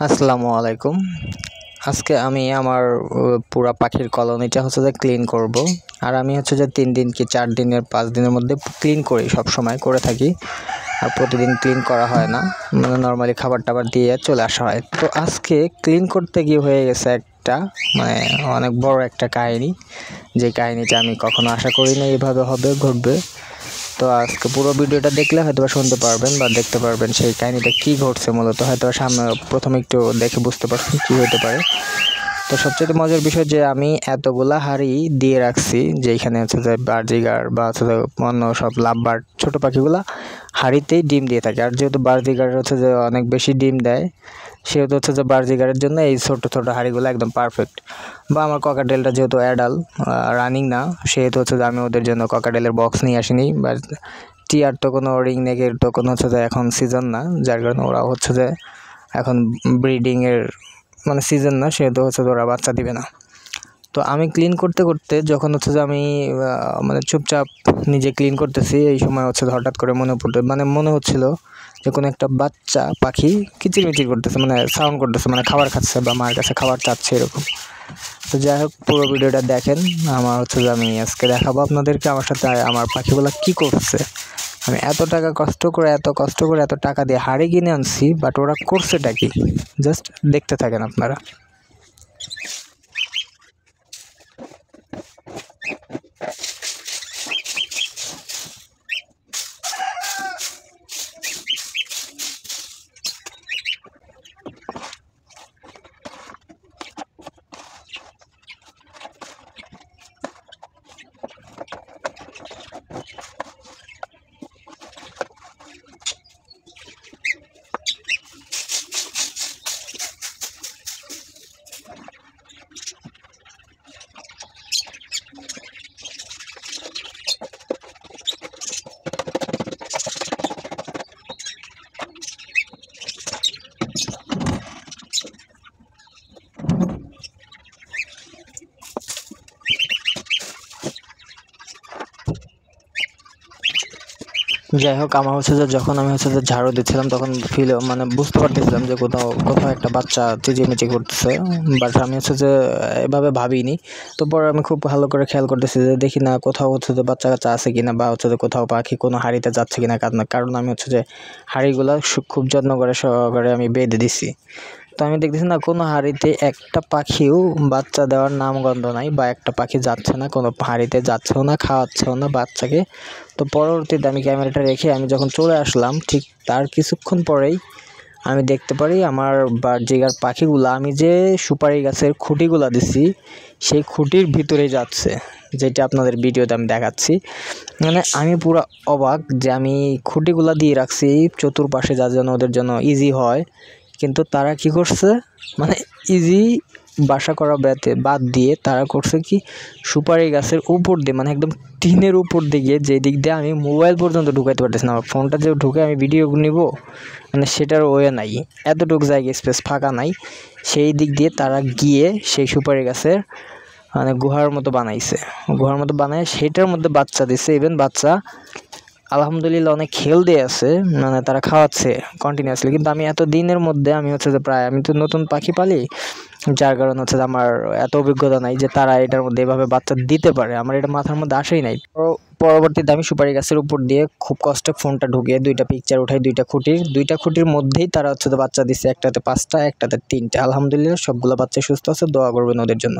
আসসালামু আলাইকুম। আজকে আমি আমার পুরা পাখির কলোনিটা ক্লিন করব। আর আমি 3 দিন কি 4 দিনের 5 দিনের মধ্যে ক্লিন করি, সব সময় করে থাকি। আর প্রতিদিন ক্লিন করা হয় না, মানে নরমালি খাবার টাবার দিয়ে চলে আসা হয়। তো আজকে ক্লিন করতে গিয়ে হয়ে গেছে একটা অনেক বড় একটা কাহিনী, যে কাহিনীটা আমি কখনো আশা করিনি এইভাবে ঘটবে। তো আজকে পুরো ভিডিওটা দেখলে হয়তো শুনতে পারবেন বা দেখতে পারবেন সেই কাহিনীটা কি ঘটছে। মূলত হয়তো সামনে প্রথমে একটু দেখে বুঝতে পারছেন কি হতে পারে। তো সবচেয়ে মজার বিষয় যে আমি এতগুলা হাঁড়ি দিয়ে রাখছি, যেখানে যে বার্জিগার বা অন্য সব লাভবার্ড ছোট পাখিগুলা হাঁড়িতেই ডিম দিয়ে থাকে। আর যেহেতু বার্জিগার যে অনেক বেশি ডিম দেয়, সেহেতু যে বার্জিগারের জন্য এই ছোট ছোট হাঁড়িগুলো একদম পারফেক্ট। বা আমার ককাটেলটা যেহেতু অ্যাডাল রানিং না, সেহেতু যে আমি ওদের জন্য ককাটেলের বক্স নিয়ে আসিনি। বা টিয়ার তো কোনো রিং নেকের তো কোনো যে এখন সিজন না, যার কারণে ওরা যে এখন ব্রিডিংয়ের সিজন না, সেহেতু ওরা বাচ্চা দিবে না। তো আমি ক্লিন করতে করতে যখন যে আমি চুপচাপ নিজে ক্লিন করতেছি, এই সময় হঠাৎ করে মনে হচ্ছিল যে কোনো একটা বাচ্চা পাখি কিচিরমিচির করতেছে, সাউন্ড করতেছে, খাবার খাচ্ছে বা মার কাছে খাবার চাচ্ছে এরকম। তো যাই হোক, পুরো ভিডিওটা দেখেন। আমার যে আমি আজকে দেখাবো আপনাদেরকে আমার সাথে আমার পাখিগুলো কি করছে। আমি এত কষ্ট করে এত টাকা দিয়ে হাড়ি কিনে আনছি, বাট ওরা করছেটা কি, জাস্ট দেখতে থাকেন আপনারা। যাই হোক, আমার যে যখন আমি যে ঝাড়ু দিচ্ছিলাম, তখন বুঝতে পারতেছিলাম যে কোথাও একটা বাচ্চা চিচিমিচি করতেছে। বাট আমি যে এভাবে ভাবিনি। তো পরে আমি খুব ভালো করে খেয়াল করতেছি যে দেখি না কোথাও যে বাচ্চা কাচ্চা আছে কিনা, বা যে কোথাও পাখি কোনো হাঁড়িতে যাচ্ছে কিনা। কারণ আমি যে হাঁড়িগুলো খুব যত্ন করে সহকারে আমি বেঁধে দিছি। তো আমি দেখতেছি না কোনো হাঁড়িতে একটা পাখিও বাচ্চা দেওয়ার নামগন্ধ নাই, বা একটা পাখি যাচ্ছে না, কোনো হাঁড়িতে যাচ্ছেও না, খাওয়াচ্ছেও না বাচ্চাকে। তো পরবর্তীতে আমি ক্যামেরাটা রেখে আমি যখন চলে আসলাম, ঠিক তার কিছুক্ষণ পরেই আমি দেখতে পারি আমার বার্জিগার পাখিগুলা আমি যে সুপারি গাছের খুঁটিগুলা দিছি, সেই খুঁটির ভিতরেই যাচ্ছে, যেটা আপনাদের ভিডিওতে আমি দেখাচ্ছি। আমি পুরো অবাক যে আমি খুঁটিগুলা দিয়ে রাখছি চতুর্পাশে, যার জন্য ওদের জন্য ইজি হয়। কিন্তু তারা কি করছে, ইজি বাসা করা বাদ দিয়ে তারা করছে কি, সুপারি গাছের উপর দিয়ে, একদম টিনের উপর দিকে, যে দিক দিয়ে আমি মোবাইল পর্যন্ত ঢুকাইতে পারতেছি না। আমার ফোনটা যে ঢুকে আমি ভিডিও নিব, সেটার ওয়ে নাই, এতটুকু জায়গা স্পেস ফাঁকা নাই। সেই দিক দিয়ে তারা গিয়ে সেই সুপারি গাছের গুহার মতো বানায় সেটার মধ্যে বাচ্চা দিচ্ছে। ইভেন বাচ্চা আলহামদুলিল্লাহ অনেক হেলদি আছে, তারা খাওয়াচ্ছে কন্টিনিউয়াসলি। কিন্তু আমি এত দিনের মধ্যে আমি যে প্রায়, আমি তো নতুন পাখি পালি, যার কারণে আমার এত অভিজ্ঞতা নাই যে তারা এটার মধ্যে এভাবে বাচ্চা দিতে পারে। আমার এটা মাথার মধ্যে আসেই নাই। পরবর্তীতে আমি সুপারি গাছের উপর দিয়ে খুব কষ্টে ফোনটা ঢুকিয়ে 2টা পিকচার উঠাই। 2টা খুঁটির মধ্যেই তারা বাচ্চা দিচ্ছে, একটাতে 5টা, একটাতে 3টা। আলহামদুলিল্লাহ সবগুলো বাচ্চা সুস্থ আছে, দোয়া করবেন ওদের জন্য।